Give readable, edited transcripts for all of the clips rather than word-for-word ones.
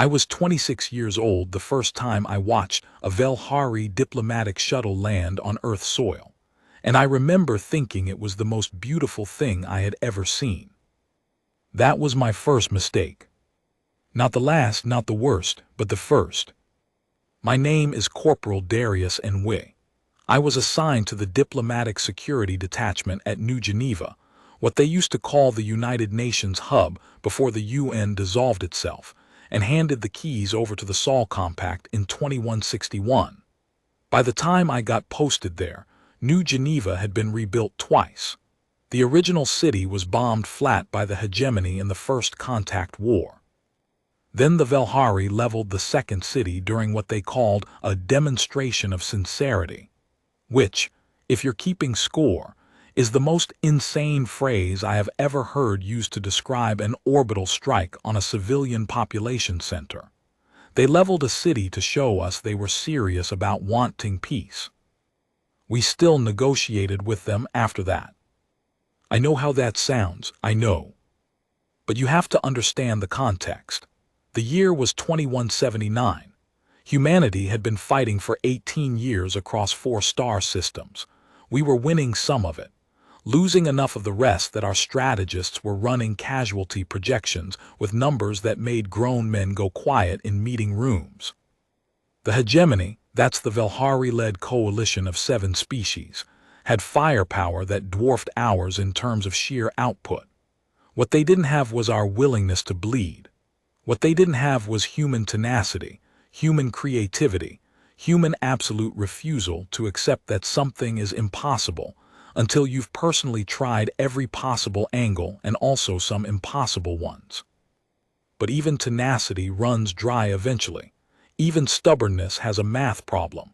I was 26 years old the first time I watched a Velhari diplomatic shuttle land on Earth's soil, and I remember thinking it was the most beautiful thing I had ever seen. That was my first mistake. Not the last, not the worst, but the first. My name is Corporal Darius Nwe. I was assigned to the Diplomatic Security Detachment at New Geneva, what they used to call the United Nations hub before the UN dissolved itself, and handed the keys over to the Sol Compact in 2161. By the time I got posted there, New Geneva had been rebuilt twice. The original city was bombed flat by the hegemony in the First Contact War. Then the Velhari leveled the second city during what they called a demonstration of sincerity, which, if you're keeping score, is the most insane phrase I have ever heard used to describe an orbital strike on a civilian population center. They leveled a city to show us they were serious about wanting peace. We still negotiated with them after that. I know how that sounds, I know. But you have to understand the context. The year was 2179. Humanity had been fighting for 18 years across 4 star systems. We were winning some of it, losing enough of the rest that our strategists were running casualty projections with numbers that made grown men go quiet in meeting rooms. The hegemony, that's the Velhari-led coalition of 7 species, had firepower that dwarfed ours in terms of sheer output. What they didn't have was our willingness to bleed. What they didn't have was human tenacity, human creativity, human absolute refusal to accept that something is impossible until you've personally tried every possible angle and also some impossible ones. But even tenacity runs dry eventually. Even stubbornness has a math problem.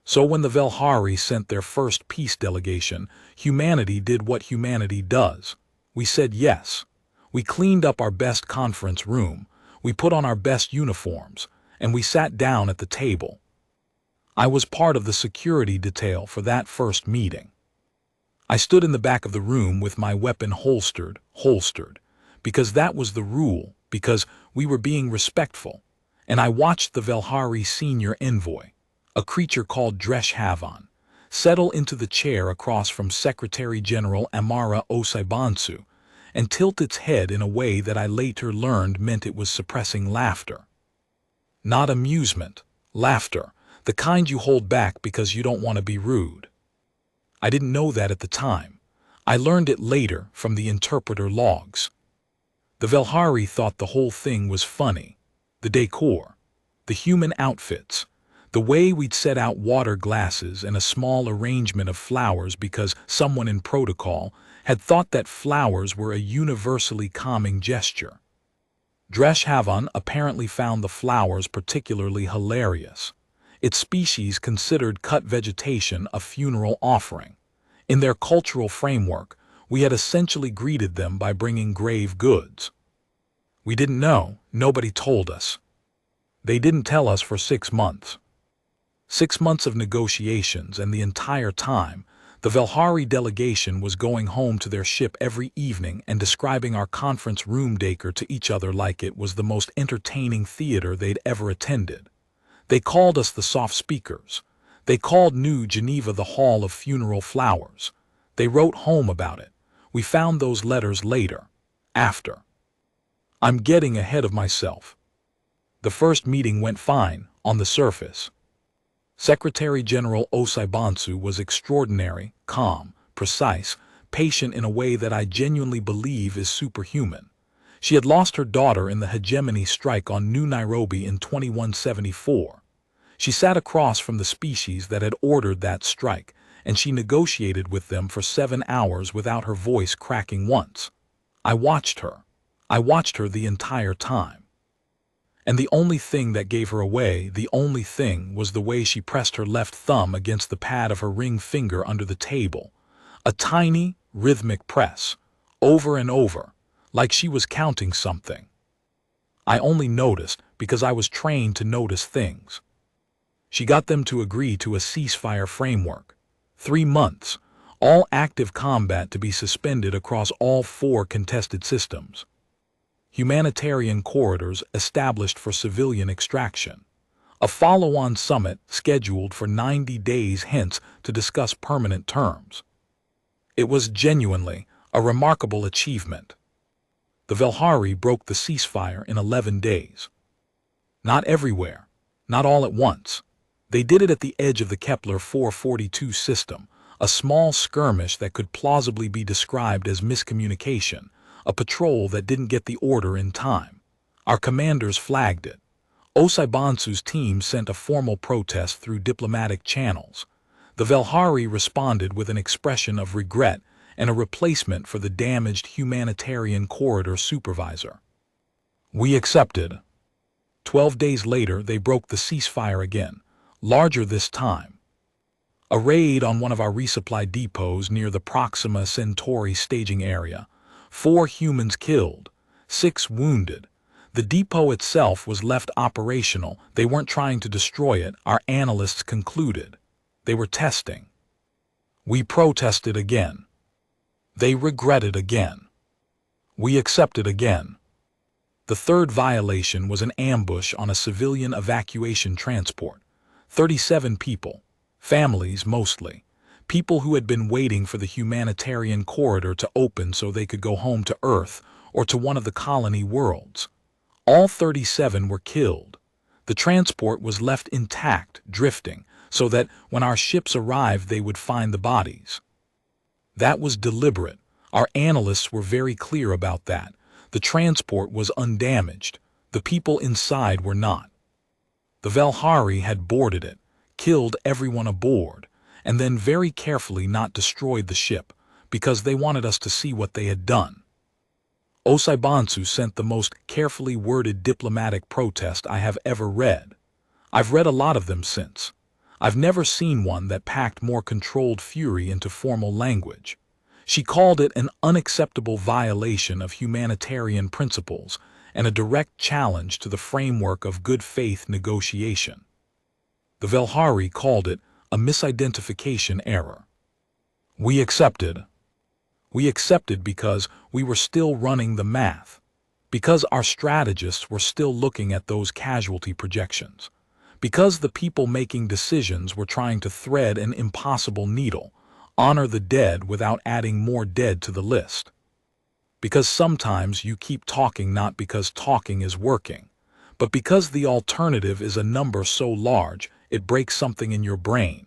So when the Velhari sent their first peace delegation, humanity did what humanity does. We said yes. We cleaned up our best conference room, we put on our best uniforms, and we sat down at the table. I was part of the security detail for that first meeting. I stood in the back of the room with my weapon holstered, because that was the rule, because we were being respectful, and I watched the Velhari senior envoy, a creature called HFY, settle into the chair across from Secretary General Amara Osaibansu, and tilt its head in a way that I later learned meant it was suppressing laughter. Not amusement, laughter, the kind you hold back because you don't want to be rude. I didn't know that at the time. I learned it later from the interpreter logs. The Velhari thought the whole thing was funny. The decor, the human outfits, the way we'd set out water glasses and a small arrangement of flowers because someone in protocol had thought that flowers were a universally calming gesture. HFY apparently found the flowers particularly hilarious. Its species considered cut vegetation a funeral offering. In their cultural framework, we had essentially greeted them by bringing grave goods. We didn't know, nobody told us. They didn't tell us for 6 months. 6 months of negotiations, and the entire time, the Velhari delegation was going home to their ship every evening and describing our conference room decor to each other like it was the most entertaining theater they'd ever attended. They called us the soft speakers. They called New Geneva the Hall of Funeral Flowers. They wrote home about it. We found those letters later, after. I'm getting ahead of myself. The first meeting went fine, on the surface. Secretary General Osaibansu was extraordinary, calm, precise, patient in a way that I genuinely believe is superhuman. She had lost her daughter in the hegemony strike on New Nairobi in 2174. She sat across from the species that had ordered that strike, and she negotiated with them for 7 hours without her voice cracking once. I watched her. I watched her the entire time. And the only thing that gave her away, the only thing, was the way she pressed her left thumb against the pad of her ring finger under the table. A tiny, rhythmic press, over and over, like she was counting something. I only noticed because I was trained to notice things. She got them to agree to a ceasefire framework. 3 months, all active combat to be suspended across all 4 contested systems. humanitarian corridors established for civilian extraction, a follow-on summit scheduled for 90 days hence to discuss permanent terms. It was genuinely a remarkable achievement. The Velhari broke the ceasefire in 11 days. Not everywhere, not all at once. They did it at the edge of the Kepler 442 system, a small skirmish that could plausibly be described as miscommunication, a patrol that didn't get the order in time. Our commanders flagged it. Osaibansu's team sent a formal protest through diplomatic channels. The Velhari responded with an expression of regret and a replacement for the damaged humanitarian corridor supervisor. We accepted. 12 days later, they broke the ceasefire again, larger this time. A raid on one of our resupply depots near the Proxima Centauri staging area. 4 humans killed, 6 wounded. The depot itself was left operational. They weren't trying to destroy it, our analysts concluded. They were testing. We protested again. They regretted again. We accepted again. The third violation was an ambush on a civilian evacuation transport. 37 people, families mostly, people who had been waiting for the humanitarian corridor to open so they could go home to Earth or to one of the colony worlds. All 37 were killed. The transport was left intact, drifting, so that when our ships arrived they would find the bodies. That was deliberate. Our analysts were very clear about that. The transport was undamaged. The people inside were not. The Velhari had boarded it, killed everyone aboard, and then very carefully not destroyed the ship, because they wanted us to see what they had done. Osaibansu sent the most carefully worded diplomatic protest I have ever read. I've read a lot of them since. I've never seen one that packed more controlled fury into formal language. She called it an unacceptable violation of humanitarian principles and a direct challenge to the framework of good faith negotiation. The Velhari called it a misidentification error. We accepted. We accepted because we were still running the math, because our strategists were still looking at those casualty projections, because the people making decisions were trying to thread an impossible needle, honor the dead without adding more dead to the list. Because sometimes you keep talking not because talking is working, but because the alternative is a number so large it breaks something in your brain.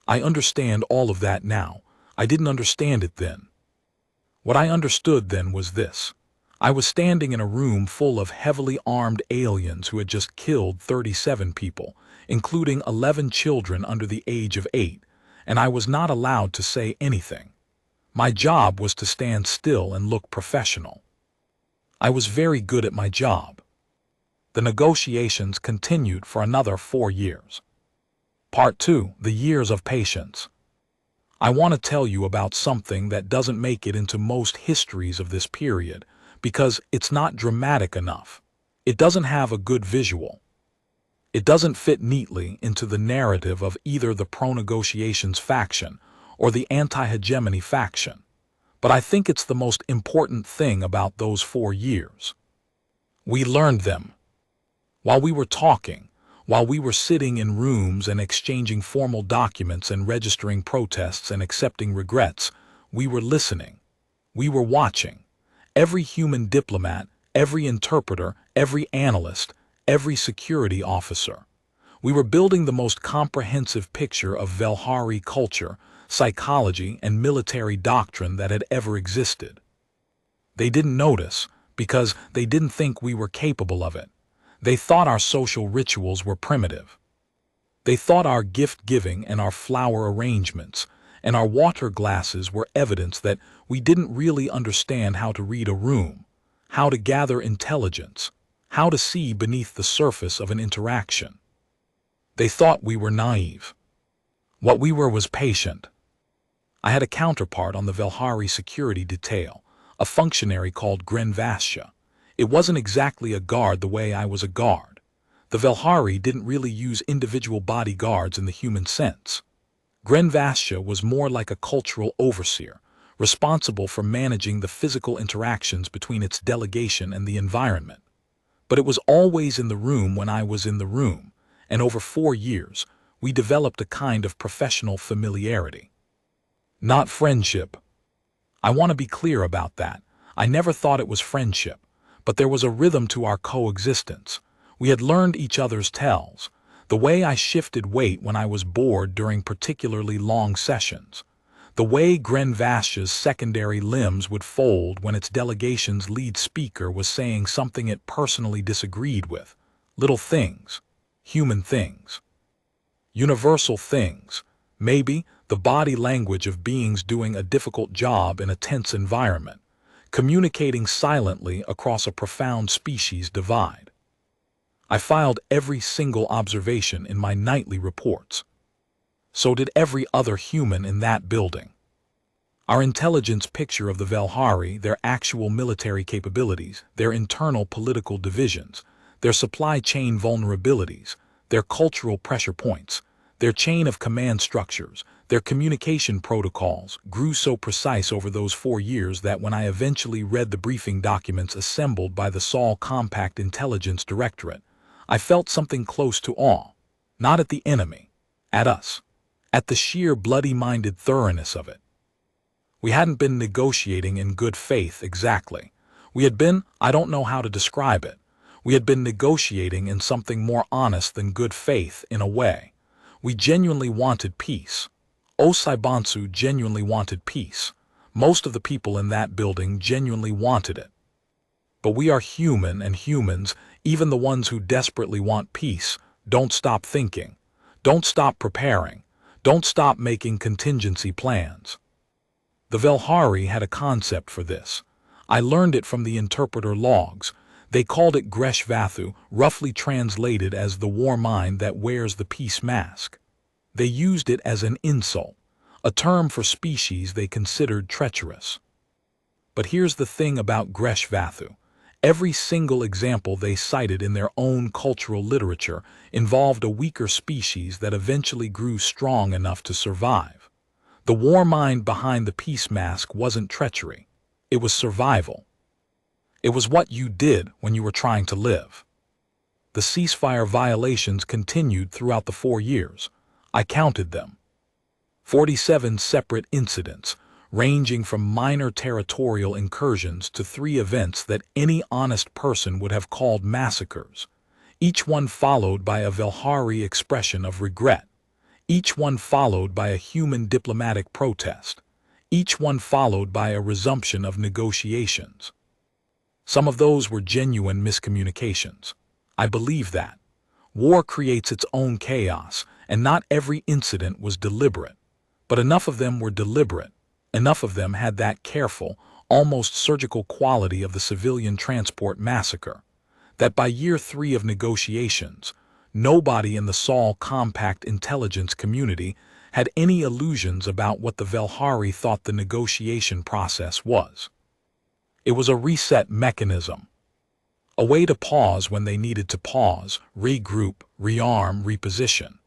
I understand all of that now. I didn't understand it then. What I understood then was this. I was standing in a room full of heavily armed aliens who had just killed 37 people, including 11 children under the age of 8, and I was not allowed to say anything. My job was to stand still and look professional. I was very good at my job. The negotiations continued for another 4 years. Part 2, the years of patience. I want to tell you about something that doesn't make it into most histories of this period, because it's not dramatic enough. It doesn't have a good visual. It doesn't fit neatly into the narrative of either the pro-negotiations faction or the anti-hegemony faction. But I think it's the most important thing about those 4 years. We learned them. While we were talking, while we were sitting in rooms and exchanging formal documents and registering protests and accepting regrets, we were listening. We were watching. Every human diplomat, every interpreter, every analyst, every security officer. We were building the most comprehensive picture of Velhari culture, psychology, and military doctrine that had ever existed. They didn't notice because they didn't think we were capable of it. They thought our social rituals were primitive. They thought our gift-giving and our flower arrangements and our water glasses were evidence that we didn't really understand how to read a room, how to gather intelligence, how to see beneath the surface of an interaction. They thought we were naive. What we were was patient. I had a counterpart on the Velhari security detail, a functionary called Grenvastia. It wasn't exactly a guard the way I was a guard. The Velhari didn't really use individual bodyguards in the human sense. Grenvastia was more like a cultural overseer, responsible for managing the physical interactions between its delegation and the environment. But it was always in the room when I was in the room, and over 4 years, we developed a kind of professional familiarity. Not friendship. I want to be clear about that. I never thought it was friendship, but there was a rhythm to our coexistence. We had learned each other's tells, the way I shifted weight when I was bored during particularly long sessions, the way Grenvash's secondary limbs would fold when its delegation's lead speaker was saying something it personally disagreed with. Little things, human things, universal things, maybe the body language of beings doing a difficult job in a tense environment, communicating silently across a profound species divide. I filed every single observation in my nightly reports. So did every other human in that building. Our intelligence picture of the Velhari, their actual military capabilities, their internal political divisions, their supply chain vulnerabilities, their cultural pressure points, their chain of command structures, their communication protocols grew so precise over those 4 years that when I eventually read the briefing documents assembled by the Sol Compact Intelligence Directorate, I felt something close to awe, not at the enemy, at us, at the sheer bloody-minded thoroughness of it. We hadn't been negotiating in good faith exactly. We had been, I don't know how to describe it, we had been negotiating in something more honest than good faith in a way. We genuinely wanted peace. Osaibansu genuinely wanted peace. Most of the people in that building genuinely wanted it. But we are human, and humans, even the ones who desperately want peace, don't stop thinking, don't stop preparing, don't stop making contingency plans. The Velhari had a concept for this. I learned it from the interpreter logs. They called it Gresh Vathu, roughly translated as the war mind that wears the peace mask. They used it as an insult, a term for species they considered treacherous. But here's the thing about Gresh Vathu. Every single example they cited in their own cultural literature involved a weaker species that eventually grew strong enough to survive. The war mind behind the peace mask wasn't treachery. It was survival. It was what you did when you were trying to live. The ceasefire violations continued throughout the 4 years. I counted them. 47 separate incidents, ranging from minor territorial incursions to 3 events that any honest person would have called massacres, each one followed by a Velhari expression of regret, each one followed by a human diplomatic protest, each one followed by a resumption of negotiations. Some of those were genuine miscommunications. I believe that. War creates its own chaos, and not every incident was deliberate. But enough of them were deliberate. Enough of them had that careful, almost surgical quality of the civilian transport massacre, that by year 3 of negotiations, nobody in the Sol Compact intelligence community had any illusions about what the Velhari thought the negotiation process was. It was a reset mechanism, a way to pause when they needed to pause, regroup, rearm, reposition.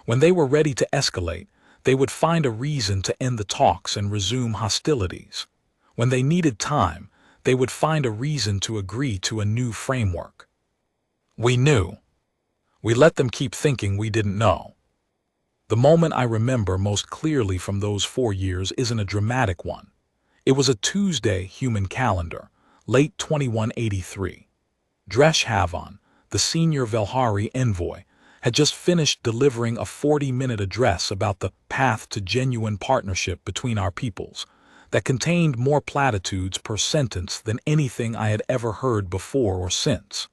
When they were ready to escalate, they would find a reason to end the talks and resume hostilities. When they needed time, they would find a reason to agree to a new framework. We knew. We let them keep thinking we didn't know. The moment I remember most clearly from those 4 years isn't a dramatic one. It was a Tuesday human calendar, late 2183. Dresh Havan, the senior Velhari envoy, had just finished delivering a 40-minute address about the path to genuine partnership between our peoples that contained more platitudes per sentence than anything I had ever heard before or since.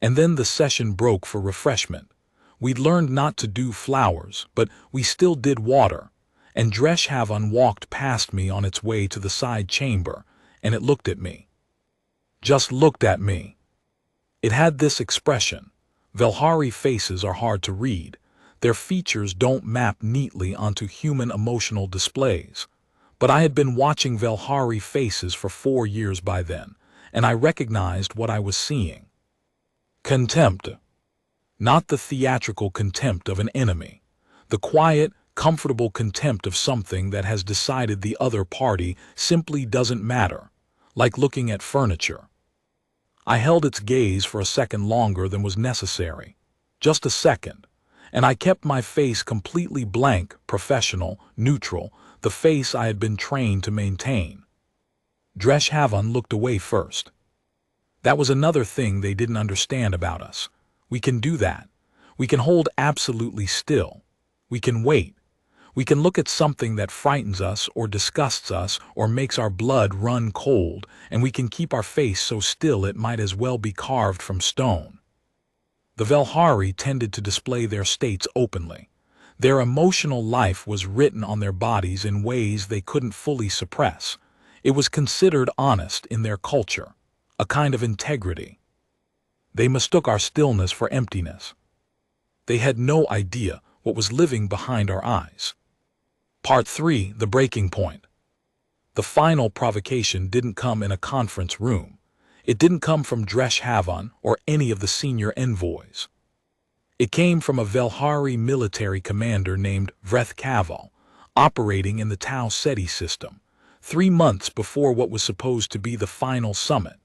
And then the session broke for refreshment. We'd learned not to do flowers, but we still did water, and Dresh Havan walked past me on its way to the side chamber, and it looked at me. Just looked at me. It had this expression. Velhari faces are hard to read. Their features don't map neatly onto human emotional displays. But I had been watching Velhari faces for 4 years by then, and I recognized what I was seeing. Contempt. Not the theatrical contempt of an enemy. The quiet, comfortable contempt of something that has decided the other party simply doesn't matter, like looking at furniture. I held its gaze for a second longer than was necessary. Just a second. And I kept my face completely blank, professional, neutral, the face I had been trained to maintain. Dreshavan looked away first. That was another thing they didn't understand about us. We can do that. We can hold absolutely still. We can wait. We can look at something that frightens us or disgusts us or makes our blood run cold, and we can keep our face so still it might as well be carved from stone. The Velhari tended to display their states openly. Their emotional life was written on their bodies in ways they couldn't fully suppress. It was considered honest in their culture, a kind of integrity. They mistook our stillness for emptiness. They had no idea what was living behind our eyes. Part 3, the breaking point. The final provocation didn't come in a conference room. It didn't come from Dreshavan or any of the senior envoys. It came from a Velhari military commander named Vrethkaval, operating in the Tau Ceti system, 3 months before what was supposed to be the final summit.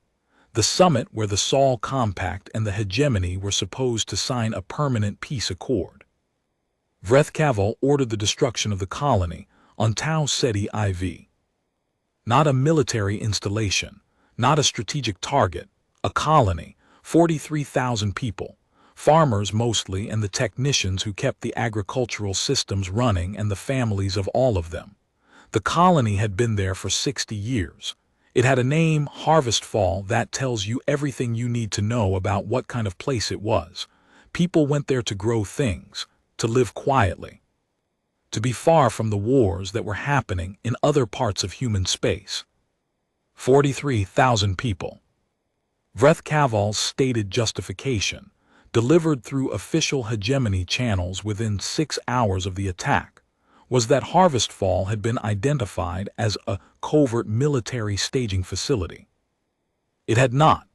The summit where the Sol Compact and the hegemony were supposed to sign a permanent peace accord. Vrethkaval ordered the destruction of the colony on Tau Ceti IV. Not a military installation, not a strategic target, a colony, 43,000 people, farmers mostly and the technicians who kept the agricultural systems running and the families of all of them. The colony had been there for 60 years. It had a name, Harvestfall, that tells you everything you need to know about what kind of place it was. People went there to grow things, to live quietly, to be far from the wars that were happening in other parts of human space. 43,000 people. Vrethkaval's stated justification, delivered through official hegemony channels within 6 hours of the attack, was that Harvestfall had been identified as a covert military staging facility. It had not.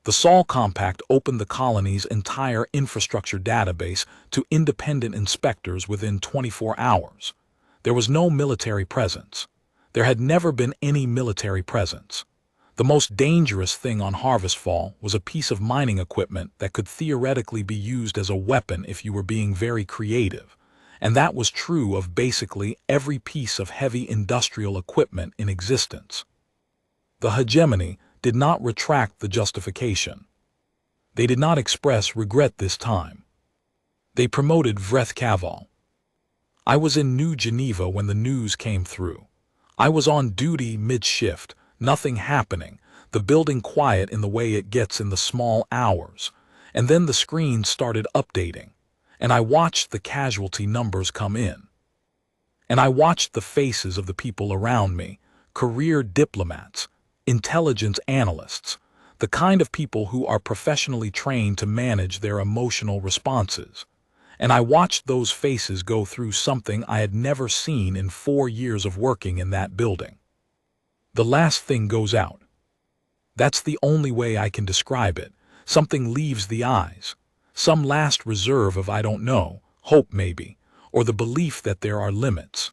The Sol Compact opened the colony's entire infrastructure database to independent inspectors within 24 hours. There was no military presence. There had never been any military presence. The most dangerous thing on Harvestfall was a piece of mining equipment that could theoretically be used as a weapon if you were being very creative. And that was true of basically every piece of heavy industrial equipment in existence. The hegemony did not retract the justification. They did not express regret this time. They promoted Vrethkaval. I was in New Geneva when the news came through. I was on duty mid-shift, nothing happening, the building quiet in the way it gets in the small hours, and then the screen started updating, and I watched the casualty numbers come in. And I watched the faces of the people around me, career diplomats, intelligence analysts, the kind of people who are professionally trained to manage their emotional responses. And I watched those faces go through something I had never seen in 4 years of working in that building. The last thing goes out. That's the only way I can describe it. Something leaves the eyes. Some last reserve of I don't know, hope maybe, or the belief that there are limits.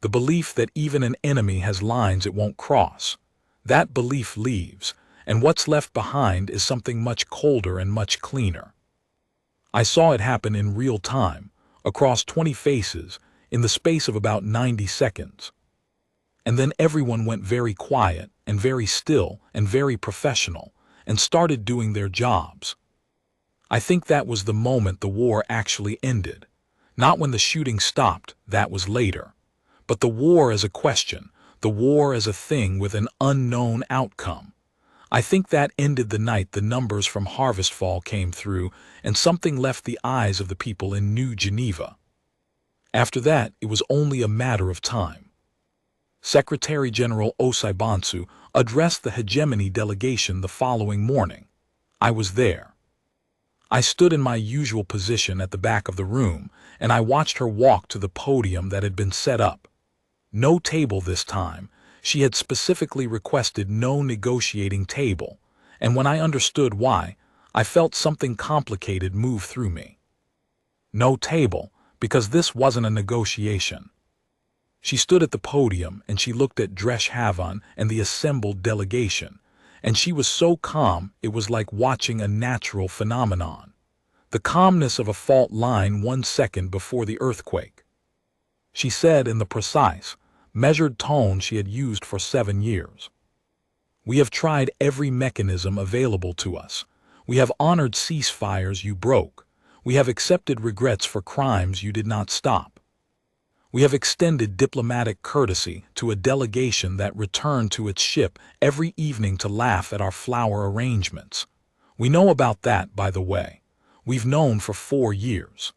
The belief that even an enemy has lines it won't cross. That belief leaves, and what's left behind is something much colder and much cleaner. I saw it happen in real time, across 20 faces, in the space of about 90 seconds. And then everyone went very quiet and very still and very professional and started doing their jobs. I think that was the moment the war actually ended. Not when the shooting stopped, that was later. But the war as a question, the war as a thing with an unknown outcome. I think that ended the night the numbers from Harvestfall came through and something left the eyes of the people in New Geneva. After that, it was only a matter of time. Secretary General Osaibansu addressed the hegemony delegation the following morning. I was there. I stood in my usual position at the back of the room, and I watched her walk to the podium that had been set up. No table this time. She had specifically requested no negotiating table, and when I understood why, I felt something complicated move through me. No table, because this wasn't a negotiation. She stood at the podium and she looked at HFY and the assembled delegation, and she was so calm it was like watching a natural phenomenon. The calmness of a fault line 1 second before the earthquake. She said in the precise, measured tone she had used for 7 years. We have tried every mechanism available to us. We have honored ceasefires you broke. We have accepted regrets for crimes you did not stop. We have extended diplomatic courtesy to a delegation that returned to its ship every evening to laugh at our flower arrangements. We know about that, by the way. We've known for 4 years.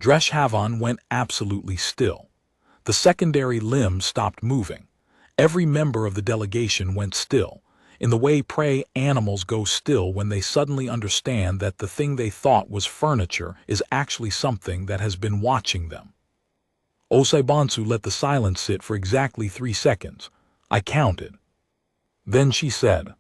HFY went absolutely still. The secondary limbs stopped moving. Every member of the delegation went still, in the way prey animals go still when they suddenly understand that the thing they thought was furniture is actually something that has been watching them. Osaibansu let the silence sit for exactly 3 seconds. I counted. Then she said,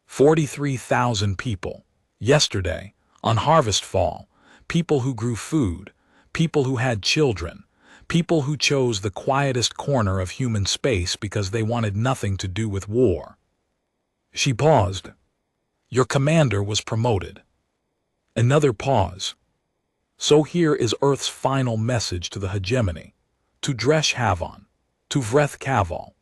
43,000 people. Yesterday, on Harvest Fall, people who grew food, people who had children, people who chose the quietest corner of human space because they wanted nothing to do with war. She paused. Your commander was promoted. Another pause. So here is Earth's final message to the hegemony, to HFY, to Vreth Kaval,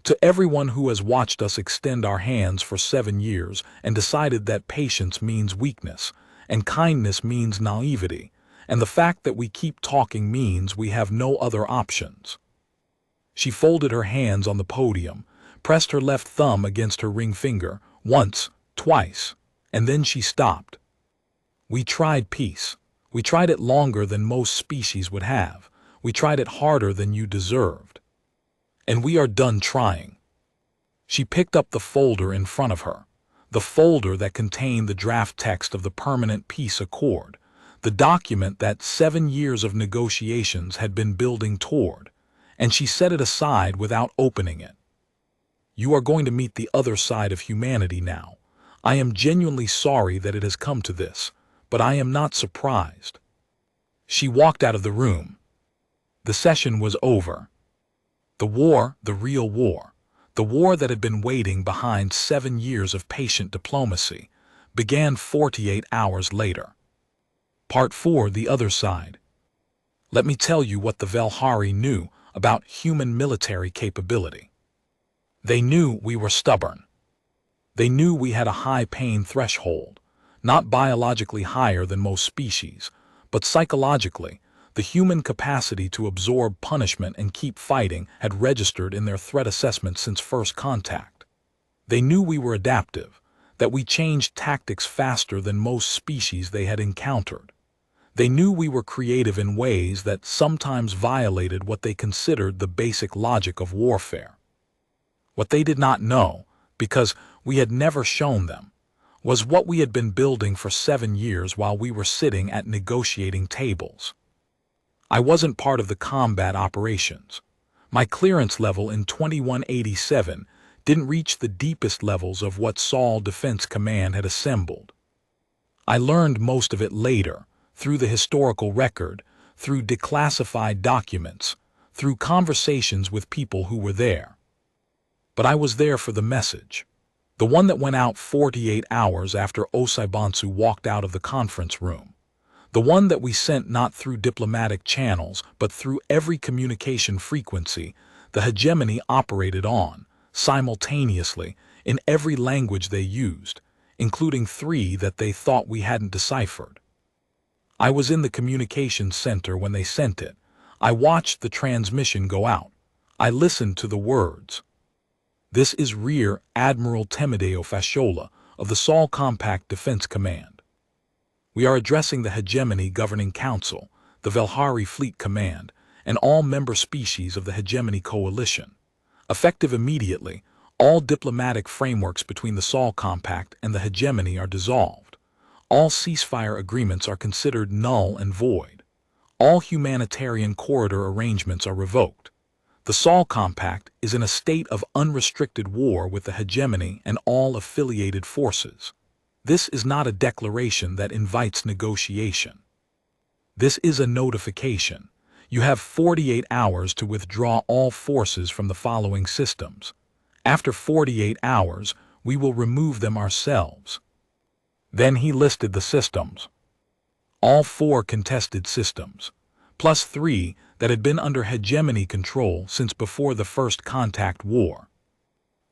to everyone who has watched us extend our hands for 7 years and decided that patience means weakness, and kindness means naivety, and the fact that we keep talking means we have no other options. She folded her hands on the podium, pressed her left thumb against her ring finger, once, twice, and then she stopped. We tried peace. We tried it longer than most species would have. We tried it harder than you deserved. And we are done trying. She picked up the folder in front of her, the folder that contained the draft text of the Permanent Peace Accord, the document that 7 years of negotiations had been building toward, and she set it aside without opening it. You are going to meet the other side of humanity now. I am genuinely sorry that it has come to this, but I am not surprised. She walked out of the room. The session was over. The war, the real war, the war that had been waiting behind 7 years of patient diplomacy, began 48 hours later. Part 4, the other side. Let me tell you what the Velhari knew about human military capability. They knew we were stubborn. They knew we had a high pain threshold, not biologically higher than most species, but psychologically. The human capacity to absorb punishment and keep fighting had registered in their threat assessment since first contact. They knew we were adaptive, that we changed tactics faster than most species they had encountered. They knew we were creative in ways that sometimes violated what they considered the basic logic of warfare. What they did not know, because we had never shown them, was what we had been building for 7 years while we were sitting at negotiating tables. I wasn't part of the combat operations. My clearance level in 2187 didn't reach the deepest levels of what Saul Defense Command had assembled. I learned most of it later, through the historical record, through declassified documents, through conversations with people who were there. But I was there for the message, the one that went out 48 hours after Osaibansu walked out of the conference room. The one that we sent not through diplomatic channels, but through every communication frequency the hegemony operated on, simultaneously, in every language they used, including 3 that they thought we hadn't deciphered. I was in the communications center when they sent it. I watched the transmission go out. I listened to the words. This is Rear Admiral Temideo Fashola of the Saul Compact Defense Command. We are addressing the Hegemony Governing Council, the Velhari Fleet Command, and all member species of the Hegemony Coalition. Effective immediately, all diplomatic frameworks between the Saul Compact and the Hegemony are dissolved. All ceasefire agreements are considered null and void. All humanitarian corridor arrangements are revoked. The Saul Compact is in a state of unrestricted war with the Hegemony and all affiliated forces. This is not a declaration that invites negotiation. This is a notification. You have 48 hours to withdraw all forces from the following systems. After 48 hours, we will remove them ourselves. Then he listed the systems. All 4 contested systems, plus 3 that had been under hegemony control since before the First Contact War.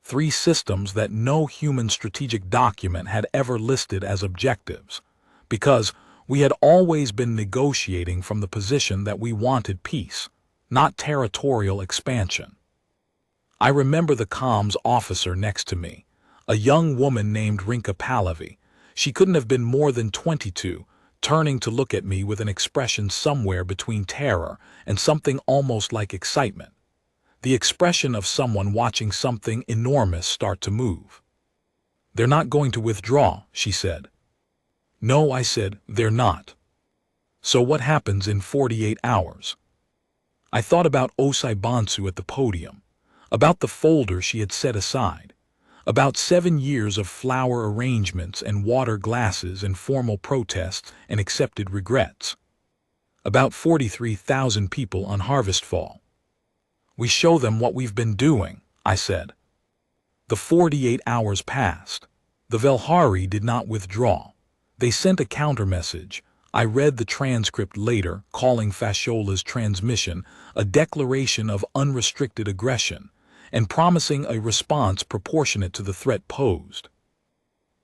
3 systems that no human strategic document had ever listed as objectives, because we had always been negotiating from the position that we wanted peace, not territorial expansion. I remember the comms officer next to me, a young woman named Rinka Pallavi. She couldn't have been more than 22, turning to look at me with an expression somewhere between terror and something almost like excitement. The expression of someone watching something enormous start to move. "They're not going to withdraw," she said. "No," I said, "they're not." "So what happens in 48 hours? I thought about Osai Bonsu at the podium, about the folder she had set aside, about 7 years of flower arrangements and water glasses and formal protests and accepted regrets, about 43,000 people on Harvestfall. "We show them what we've been doing," I said. The 48 hours passed. The Velhari did not withdraw. They sent a counter-message. I read the transcript later, calling Fasciola's transmission a declaration of unrestricted aggression and promising a response proportionate to the threat posed.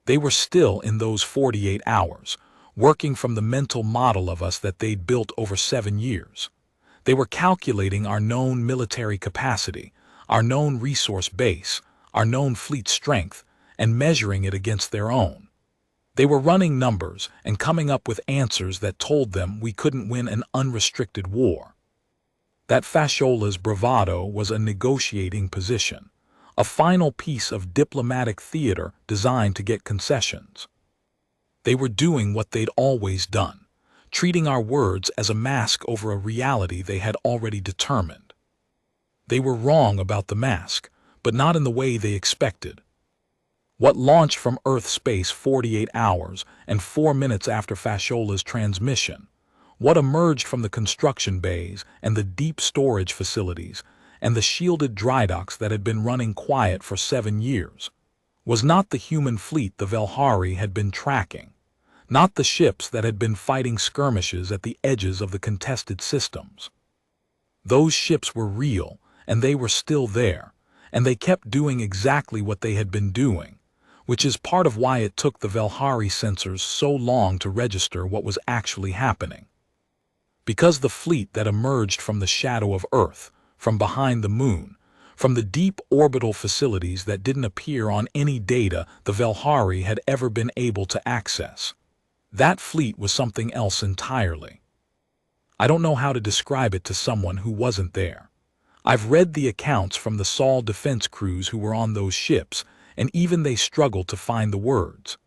They were still in those 48 hours, working from the mental model of us that they'd built over 7 years. They were calculating our known military capacity, our known resource base, our known fleet strength, and measuring it against their own. They were running numbers and coming up with answers that told them we couldn't win an unrestricted war. That Fasciola's bravado was a negotiating position, a final piece of diplomatic theater designed to get concessions. They were doing what they'd always done, treating our words as a mask over a reality they had already determined. They were wrong about the mask, but not in the way they expected. What launched from Earth space 48 hours and 4 minutes after Fasciola's transmission, what emerged from the construction bays and the deep storage facilities and the shielded dry docks that had been running quiet for 7 years, was not the human fleet the Velhari had been tracking, not the ships that had been fighting skirmishes at the edges of the contested systems. Those ships were real, and they were still there, and they kept doing exactly what they had been doing, which is part of why it took the Velhari sensors so long to register what was actually happening. Because the fleet that emerged from the shadow of Earth, from behind the moon, from the deep orbital facilities that didn't appear on any data the Velhari had ever been able to access, that fleet was something else entirely. I don't know how to describe it to someone who wasn't there. I've read the accounts from the Sol defense crews who were on those ships, and even they struggled to find the words.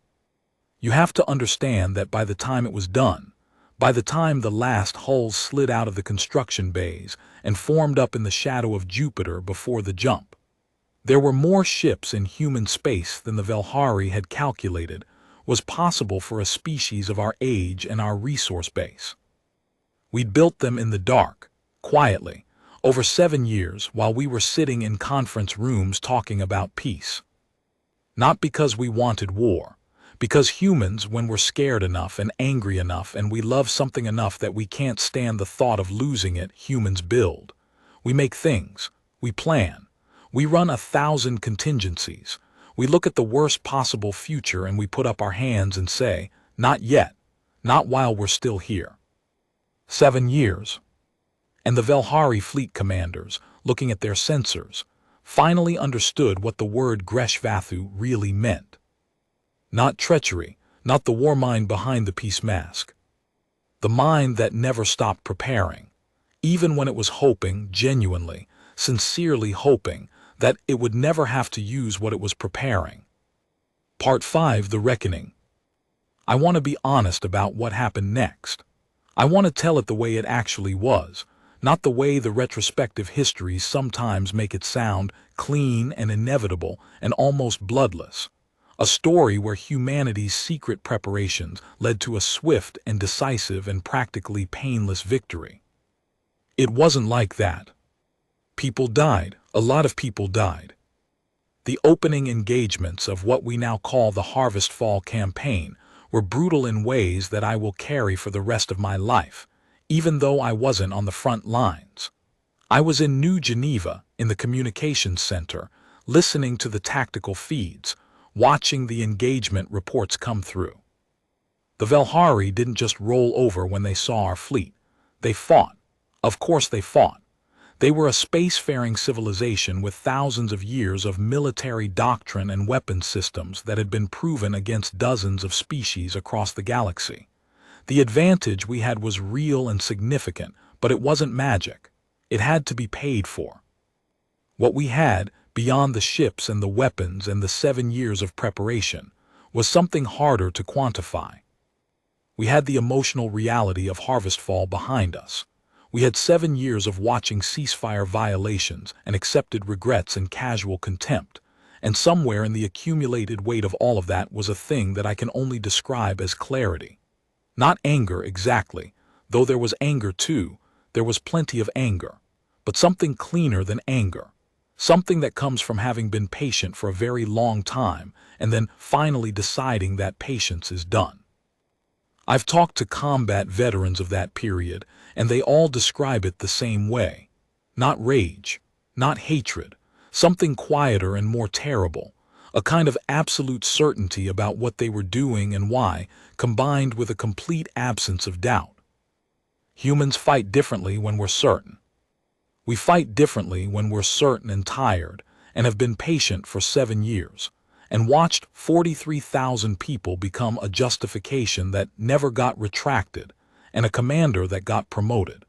You have to understand that by the time it was done, by the time the last hulls slid out of the construction bays and formed up in the shadow of Jupiter before the jump, there were more ships in human space than the Velhari had calculated was possible for a species of our age and our resource base. We'd built them in the dark, quietly, over 7 years while we were sitting in conference rooms talking about peace. Not because we wanted war, because humans, when we're scared enough and angry enough and we love something enough that we can't stand the thought of losing it, humans build. We make things, we plan, we run 1,000 contingencies, we look at the worst possible future and we put up our hands and say, not yet, not while we're still here. 7 years. And the Velhari fleet commanders, looking at their sensors, finally understood what the word Greshvathu really meant. Not treachery, not the war mind behind the peace mask. The mind that never stopped preparing, even when it was hoping, genuinely, sincerely hoping, that it would never have to use what it was preparing. Part 5, The Reckoning. I want to be honest about what happened next. I want to tell it the way it actually was, not the way the retrospective histories sometimes make it sound, clean and inevitable and almost bloodless. A story where humanity's secret preparations led to a swift and decisive and practically painless victory. It wasn't like that. People died. A lot of people died. The opening engagements of what we now call the Harvest Fall campaign were brutal in ways that I will carry for the rest of my life, even though I wasn't on the front lines. I was in New Geneva, in the communications center, listening to the tactical feeds, watching the engagement reports come through. The Velhari didn't just roll over when they saw our fleet. They fought. Of course they fought. They were a spacefaring civilization with thousands of years of military doctrine and weapons systems that had been proven against dozens of species across the galaxy. The advantage we had was real and significant, but it wasn't magic. It had to be paid for. What we had, beyond the ships and the weapons and the 7 years of preparation, was something harder to quantify. We had the emotional reality of Harvest Fall behind us. We had 7 years of watching ceasefire violations and accepted regrets and casual contempt, and somewhere in the accumulated weight of all of that was a thing that I can only describe as clarity. Not anger exactly, though there was anger too, there was plenty of anger, but something cleaner than anger, something that comes from having been patient for a very long time and then finally deciding that patience is done. I've talked to combat veterans of that period, and they all describe it the same way. Not rage, not hatred, something quieter and more terrible, a kind of absolute certainty about what they were doing and why, combined with a complete absence of doubt. Humans fight differently when we're certain. We fight differently when we're certain and tired, and have been patient for 7 years, and watched 43,000 people become a justification that never got retracted, and a commander that got promoted.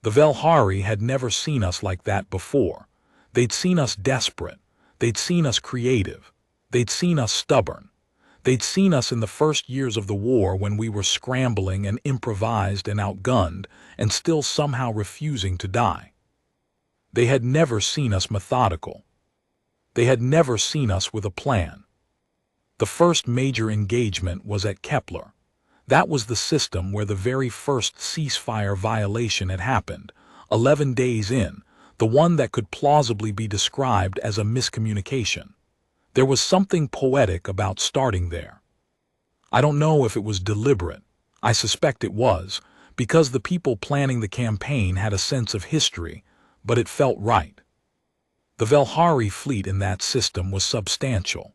The Velhari had never seen us like that before. They'd seen us desperate. They'd seen us creative. They'd seen us stubborn. They'd seen us in the first years of the war when we were scrambling and improvised and outgunned and still somehow refusing to die. They had never seen us methodical. They had never seen us with a plan. The first major engagement was at Kepler. That was the system where the very first ceasefire violation had happened, 11 days in, the one that could plausibly be described as a miscommunication. There was something poetic about starting there. I don't know if it was deliberate. I suspect it was, because the people planning the campaign had a sense of history, but it felt right. The Velhari fleet in that system was substantial.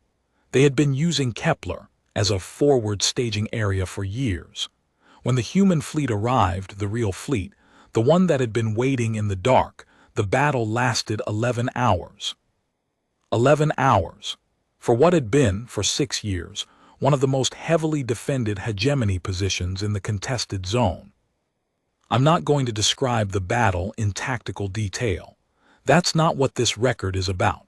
They had been using Kepler as a forward staging area for years. When the human fleet arrived, the real fleet, the one that had been waiting in the dark, the battle lasted 11 hours. 11 hours. For what had been, for 6 years, one of the most heavily defended hegemony positions in the contested zone. I'm not going to describe the battle in tactical detail. That's not what this record is about.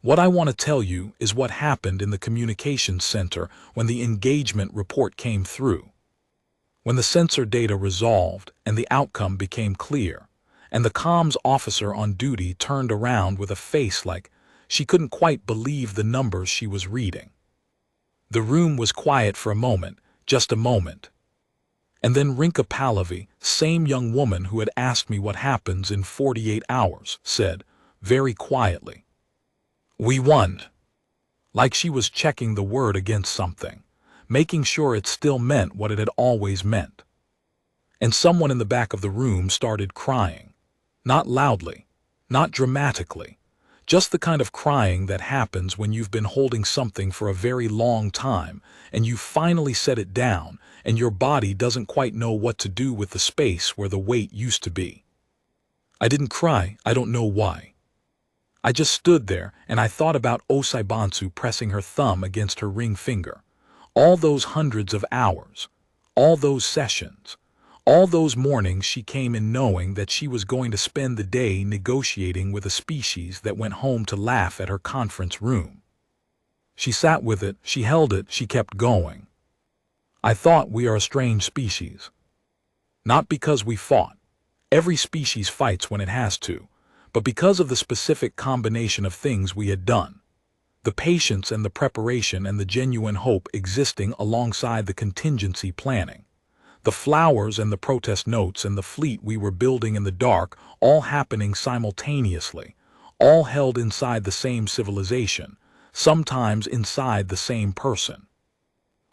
What I want to tell you is what happened in the communications center when the engagement report came through. When the sensor data resolved and the outcome became clear, and the comms officer on duty turned around with a face like she couldn't quite believe the numbers she was reading. The room was quiet for a moment, just a moment. And then Rinka Pallavi, same young woman who had asked me what happens in 48 hours, said, very quietly, "We won." Like she was checking the word against something, making sure it still meant what it had always meant. And someone in the back of the room started crying. Not loudly, not dramatically, just the kind of crying that happens when you've been holding something for a very long time and you finally set it down and your body doesn't quite know what to do with the space where the weight used to be. I didn't cry, I don't know why. I just stood there and I thought about Osaibansu pressing her thumb against her ring finger. All those hundreds of hours, all those sessions, all those mornings she came in knowing that she was going to spend the day negotiating with a species that went home to laugh at her conference room. She sat with it, she held it, she kept going. I thought we are a strange species. Not because we fought. Every species fights when it has to, but because of the specific combination of things we had done. The patience and the preparation and the genuine hope existing alongside the contingency planning. The flowers and the protest notes and the fleet we were building in the dark, all happening simultaneously, all held inside the same civilization, sometimes inside the same person.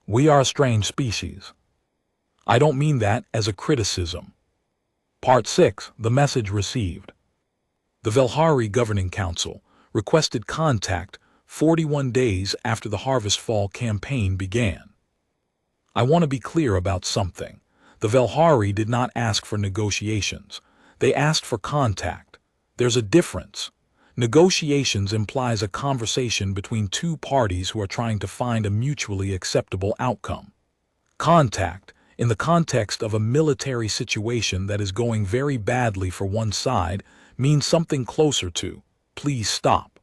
We are a strange species. I don't mean that as a criticism. Part 6. The message received. The Velhari Governing Council requested contact 41 days after the Harvest Fall campaign began. I want to be clear about something. The Velhari did not ask for negotiations. They asked for contact. There's a difference. Negotiations implies a conversation between two parties who are trying to find a mutually acceptable outcome. Contact, in the context of a military situation that is going very badly for one side, means something closer to, please stop.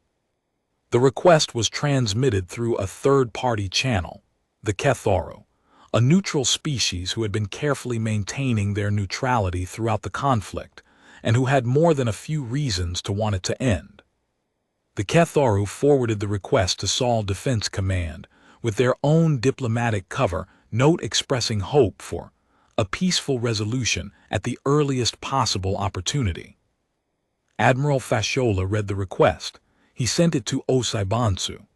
The request was transmitted through a third-party channel, the Ketharu, a neutral species who had been carefully maintaining their neutrality throughout the conflict, and who had more than a few reasons to want it to end. The Ketharu forwarded the request to Sol Defense Command, with their own diplomatic cover note expressing hope for a peaceful resolution at the earliest possible opportunity. Admiral Fashola read the request. He sent it to Osaibansu.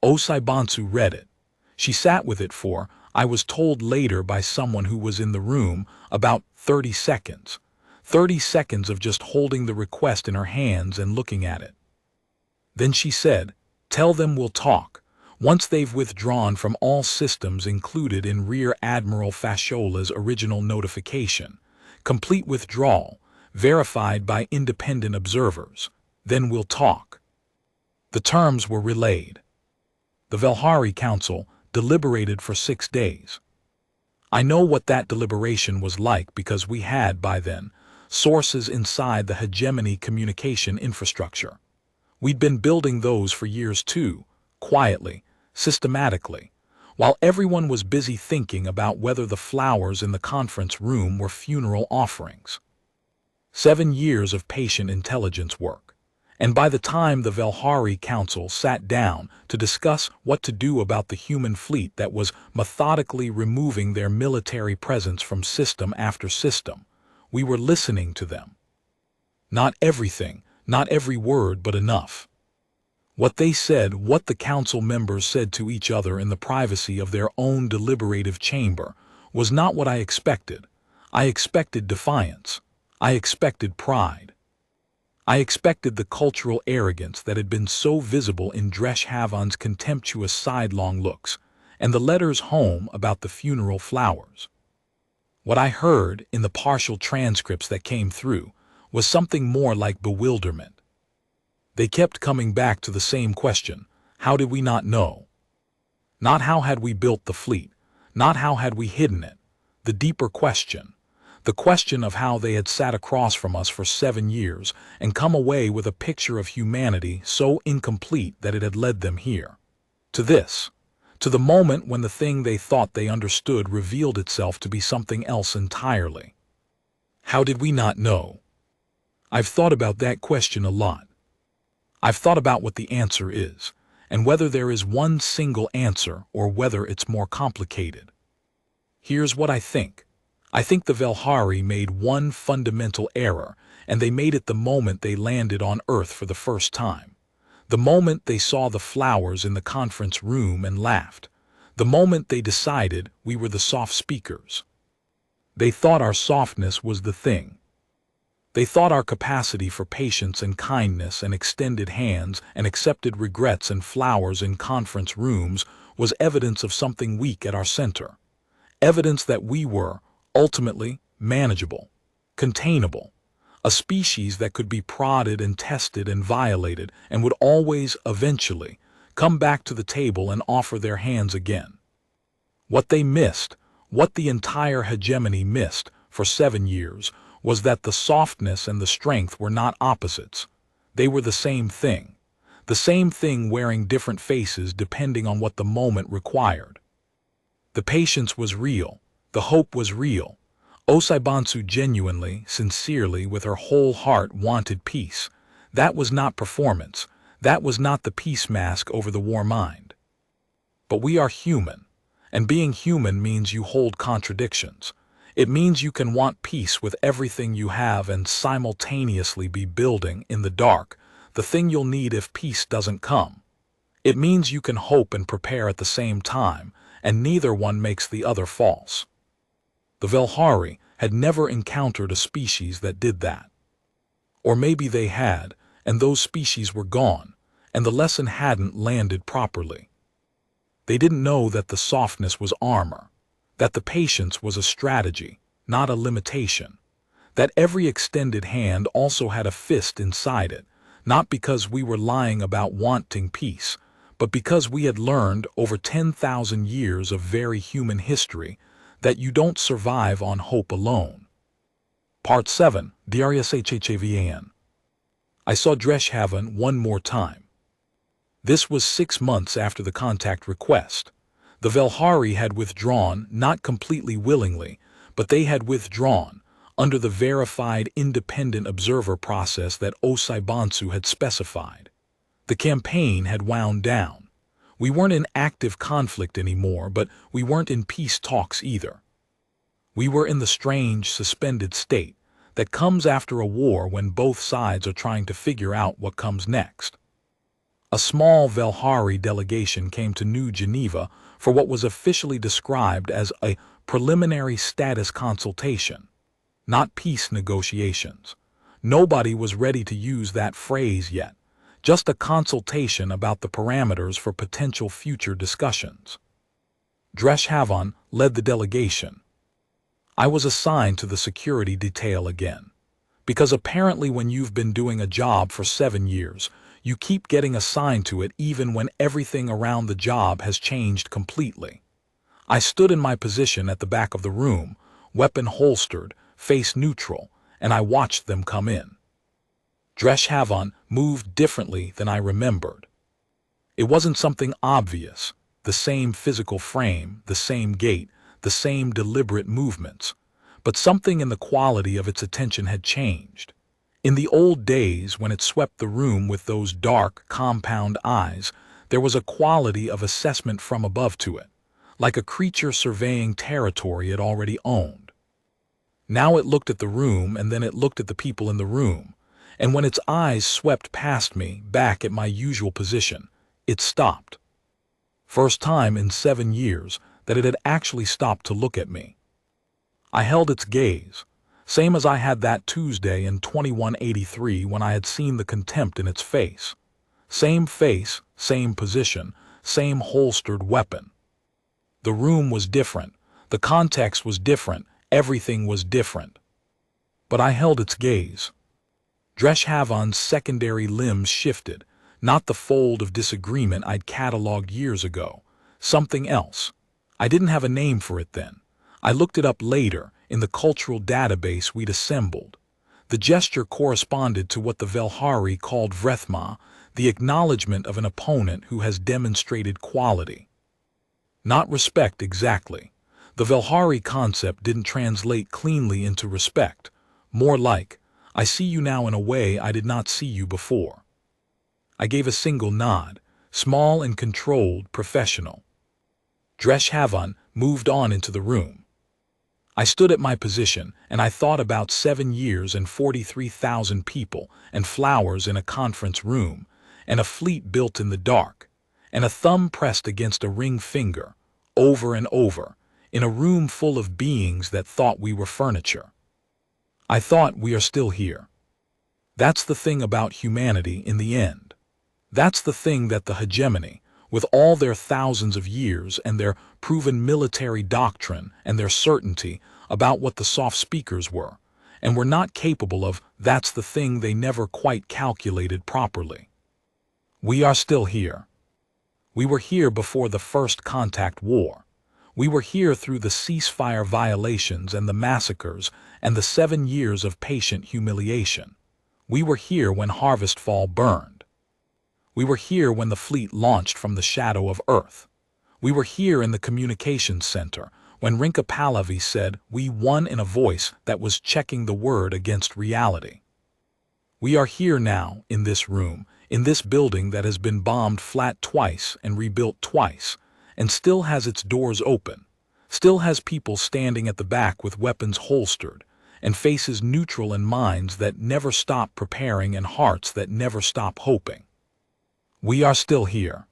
Osaibansu read it. She sat with it for, I was told later by someone who was in the room, about 30 seconds. 30 seconds of just holding the request in her hands and looking at it. Then she said, tell them we'll talk, once they've withdrawn from all systems included in Rear Admiral Fashola's original notification. Complete withdrawal, verified by independent observers. Then we'll talk. The terms were relayed. The Velhari Council deliberated for 6 days. I know what that deliberation was like because we had, by then, sources inside the hegemony communication infrastructure. We'd been building those for years too, quietly, systematically, while everyone was busy thinking about whether the flowers in the conference room were funeral offerings. 7 years of patient intelligence work. And by the time the Velhari Council sat down to discuss what to do about the human fleet that was methodically removing their military presence from system after system, we were listening to them. Not everything, not every word, but enough. What they said, what the council members said to each other in the privacy of their own deliberative chamber, was not what I expected. I expected defiance. I expected pride. I expected the cultural arrogance that had been so visible in Dreshavan's contemptuous sidelong looks, and the letters home about the funeral flowers. What I heard in the partial transcripts that came through was something more like bewilderment. They kept coming back to the same question: how did we not know? Not how had we built the fleet, not how had we hidden it. The deeper question, the question of how they had sat across from us for 7 years and come away with a picture of humanity so incomplete that it had led them here. To this, to the moment when the thing they thought they understood revealed itself to be something else entirely. How did we not know? I've thought about that question a lot. I've thought about what the answer is, and whether there is one single answer or whether it's more complicated. Here's what I think. I think the Velhari made one fundamental error, and they made it the moment they landed on Earth for the first time. The moment they saw the flowers in the conference room and laughed. The moment they decided we were the soft speakers. They thought our softness was the thing. They thought our capacity for patience and kindness and extended hands and accepted regrets and flowers in conference rooms was evidence of something weak at our center. Evidence that we were, ultimately, manageable, containable, a species that could be prodded and tested and violated and would always, eventually, come back to the table and offer their hands again. What they missed, what the entire hegemony missed for 7 years, was that the softness and the strength were not opposites. They were the same thing wearing different faces depending on what the moment required. The patience was real, the hope was real. Osaibansu genuinely, sincerely, with her whole heart wanted peace. That was not performance. That was not the peace mask over the war mind. But we are human, and being human means you hold contradictions. It means you can want peace with everything you have and simultaneously be building, in the dark, the thing you'll need if peace doesn't come. It means you can hope and prepare at the same time, and neither one makes the other false. The Velhari had never encountered a species that did that. Or maybe they had, and those species were gone, and the lesson hadn't landed properly. They didn't know that the softness was armor, that the patience was a strategy, not a limitation, that every extended hand also had a fist inside it, not because we were lying about wanting peace, but because we had learned over 10,000 years of very human history that you don't survive on hope alone. Part 7, Diarius HFY. I saw Dreshavan one more time. This was 6 months after the contact request. The Velhari had withdrawn, not completely willingly, but they had withdrawn, under the verified independent observer process that Osai Bonsu had specified. The campaign had wound down. We weren't in active conflict anymore, but we weren't in peace talks either. We were in the strange, suspended state that comes after a war when both sides are trying to figure out what comes next. A small Velhari delegation came to New Geneva for what was officially described as a preliminary status consultation, not peace negotiations. Nobody was ready to use that phrase yet, just a consultation about the parameters for potential future discussions. Dreshavan led the delegation. I was assigned to the security detail again, because apparently when you've been doing a job for 7 years, you keep getting assigned to it even when everything around the job has changed completely. I stood in my position at the back of the room, weapon holstered, face neutral, and I watched them come in. Dreshavan moved differently than I remembered. It wasn't something obvious, the same physical frame, the same gait, the same deliberate movements, but something in the quality of its attention had changed. In the old days, when it swept the room with those dark, compound eyes, there was a quality of assessment from above to it, like a creature surveying territory it already owned. Now it looked at the room, and then it looked at the people in the room, and when its eyes swept past me, back at my usual position, it stopped. First time in 7 years that it had actually stopped to look at me. I held its gaze, same as I had that Tuesday in 2183 when I had seen the contempt in its face. Same face, same position, same holstered weapon. The room was different, the context was different, everything was different. But I held its gaze. Dreshavan's secondary limbs shifted, not the fold of disagreement I'd catalogued years ago, something else. I didn't have a name for it then. I looked it up later in the cultural database we'd assembled. The gesture corresponded to what the Velhari called vrethma, the acknowledgement of an opponent who has demonstrated quality. Not respect exactly. The Velhari concept didn't translate cleanly into respect. More like, I see you now in a way I did not see you before. I gave a single nod, small and controlled, professional. Dreshavan moved on into the room. I stood at my position, and I thought about 7 years and 43,000 people, and flowers in a conference room, and a fleet built in the dark, and a thumb pressed against a ring finger, over and over, in a room full of beings that thought we were furniture. I thought we are still here. That's the thing about humanity in the end. That's the thing that the hegemony, with all their thousands of years and their proven military doctrine and their certainty about what the soft speakers were, and were not capable of, that's the thing they never quite calculated properly. We are still here. We were here before the first contact war. We were here through the ceasefire violations and the massacres and the 7 years of patient humiliation. We were here when Harvest Fall burned. We were here when the fleet launched from the shadow of Earth. We were here in the communications center when Rinka Pahlavi said, "We won," in a voice that was checking the word against reality. We are here now, in this room, in this building that has been bombed flat twice and rebuilt twice, and still has its doors open, still has people standing at the back with weapons holstered, and faces neutral and minds that never stop preparing and hearts that never stop hoping. We are still here.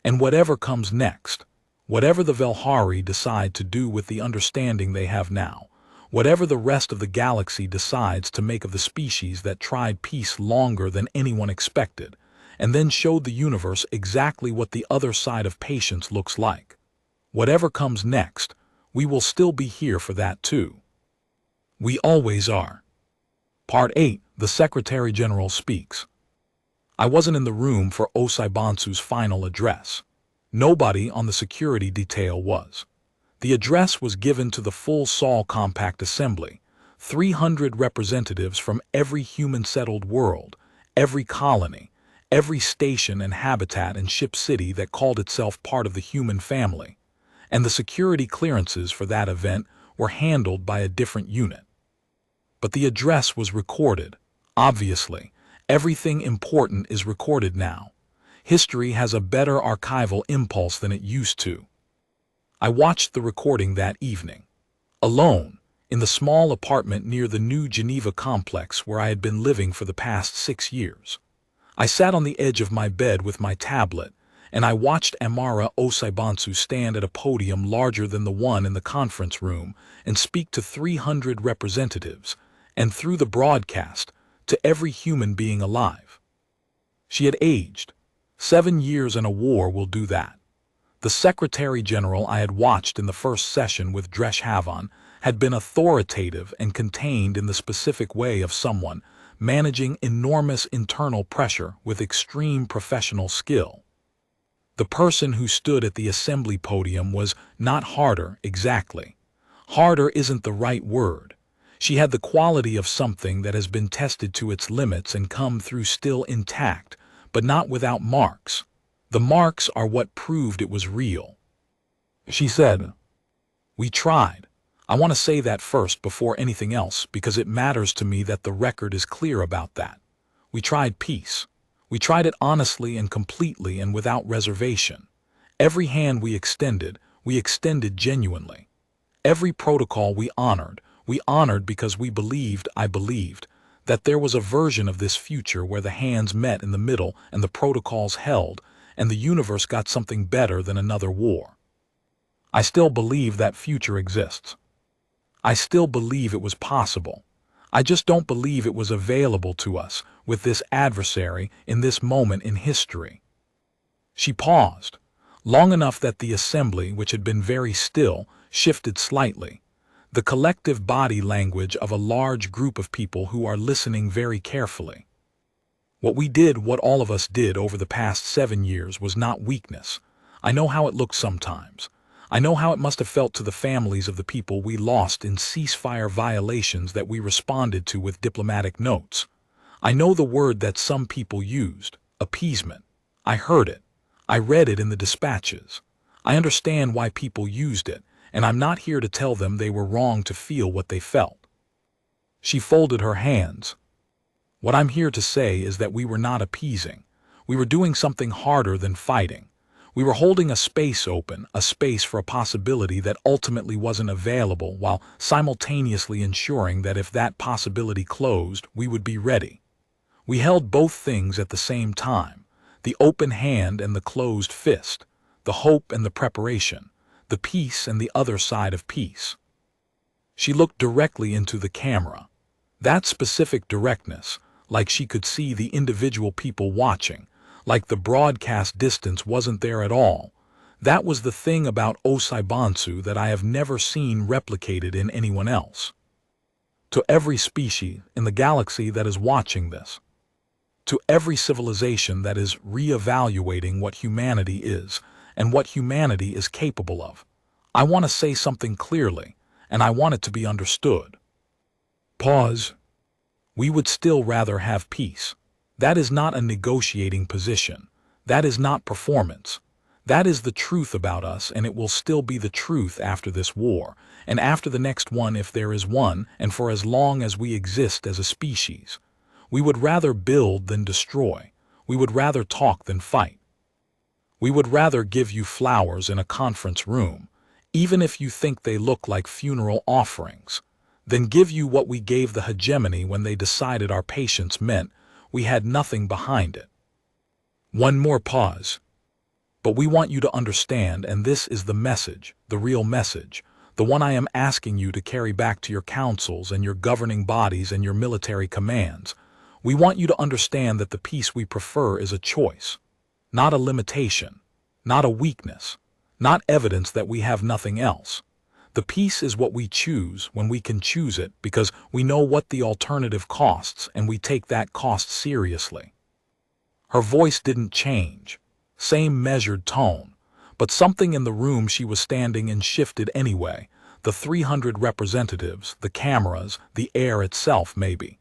And whatever comes next, whatever the Velhari decide to do with the understanding they have now, whatever the rest of the galaxy decides to make of the species that tried peace longer than anyone expected, and then showed the universe exactly what the other side of patience looks like, whatever comes next, we will still be here for that too. We always are. Part 8. The Secretary General speaks. I wasn't in the room for Osaibansu's final address. Nobody on the security detail was. The address was given to the full Sol Compact Assembly, 300 representatives from every human-settled world, every colony, every station and habitat and ship city that called itself part of the human family, and the security clearances for that event were handled by a different unit. But the address was recorded. Obviously, everything important is recorded now. History has a better archival impulse than it used to. I watched the recording that evening, alone, in the small apartment near the New Geneva complex where I had been living for the past 6 years. I sat on the edge of my bed with my tablet, and I watched Amara Osaibansu stand at a podium larger than the one in the conference room and speak to 300 representatives, and through the broadcast, to every human being alive. She had aged. 7 years in a war will do that. The Secretary General I had watched in the first session with Dresh Havan had been authoritative and contained in the specific way of someone managing enormous internal pressure with extreme professional skill. The person who stood at the assembly podium was not harder exactly. Harder isn't the right word. She had the quality of something that has been tested to its limits and come through still intact, but not without marks. The marks are what proved it was real. She said, "We tried. I want to say that first before anything else because it matters to me that the record is clear about that. We tried peace. We tried it honestly and completely and without reservation. Every hand we extended genuinely. Every protocol we honored because I believed, that there was a version of this future where the hands met in the middle and the protocols held, and the universe got something better than another war. I still believe that future exists. I still believe it was possible. I just don't believe it was available to us with this adversary in this moment in history." She paused, long enough that the assembly, which had been very still, shifted slightly. The collective body language of a large group of people who are listening very carefully. What all of us did over the past 7 years was not weakness. I know how it looked sometimes. I know how it must have felt to the families of the people we lost in ceasefire violations that we responded to with diplomatic notes. I know the word that some people used, appeasement. I heard it. I read it in the dispatches. I understand why people used it, and I'm not here to tell them they were wrong to feel what they felt. She folded her hands. What I'm here to say is that we were not appeasing. We were doing something harder than fighting. We were holding a space open, a space for a possibility that ultimately wasn't available, while simultaneously ensuring that if that possibility closed, we would be ready. We held both things at the same time, the open hand and the closed fist, the hope and the preparation, the peace and the other side of peace. She looked directly into the camera. That specific directness, like she could see the individual people watching, like the broadcast distance wasn't there at all. That was the thing about Osaibansu that I have never seen replicated in anyone else. To every species in the galaxy that is watching this, to every civilization that is re-evaluating what humanity is and what humanity is capable of, I want to say something clearly, and I want it to be understood. Pause. We would still rather have peace. That is not a negotiating position. That is not performance. That is the truth about us, and it will still be the truth after this war, and after the next one if there is one, and for as long as we exist as a species. We would rather build than destroy. We would rather talk than fight. We would rather give you flowers in a conference room, even if you think they look like funeral offerings, than give you what we gave the hegemony when they decided our patience meant we had nothing behind it. One more pause. But we want you to understand, and this is the message, the real message, the one I am asking you to carry back to your councils and your governing bodies and your military commands. We want you to understand that the peace we prefer is a choice, not a limitation, not a weakness, not evidence that we have nothing else. The peace is what we choose when we can choose it because we know what the alternative costs and we take that cost seriously. Her voice didn't change. Same measured tone, but something in the room she was standing in shifted anyway. The 300 representatives, the cameras, the air itself maybe.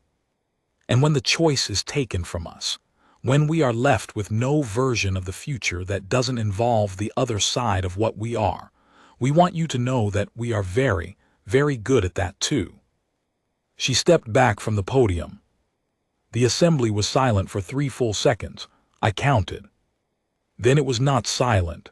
And when the choice is taken from us, when we are left with no version of the future that doesn't involve the other side of what we are, we want you to know that we are very, very good at that too. She stepped back from the podium. The assembly was silent for 3 full seconds. I counted. Then it was not silent,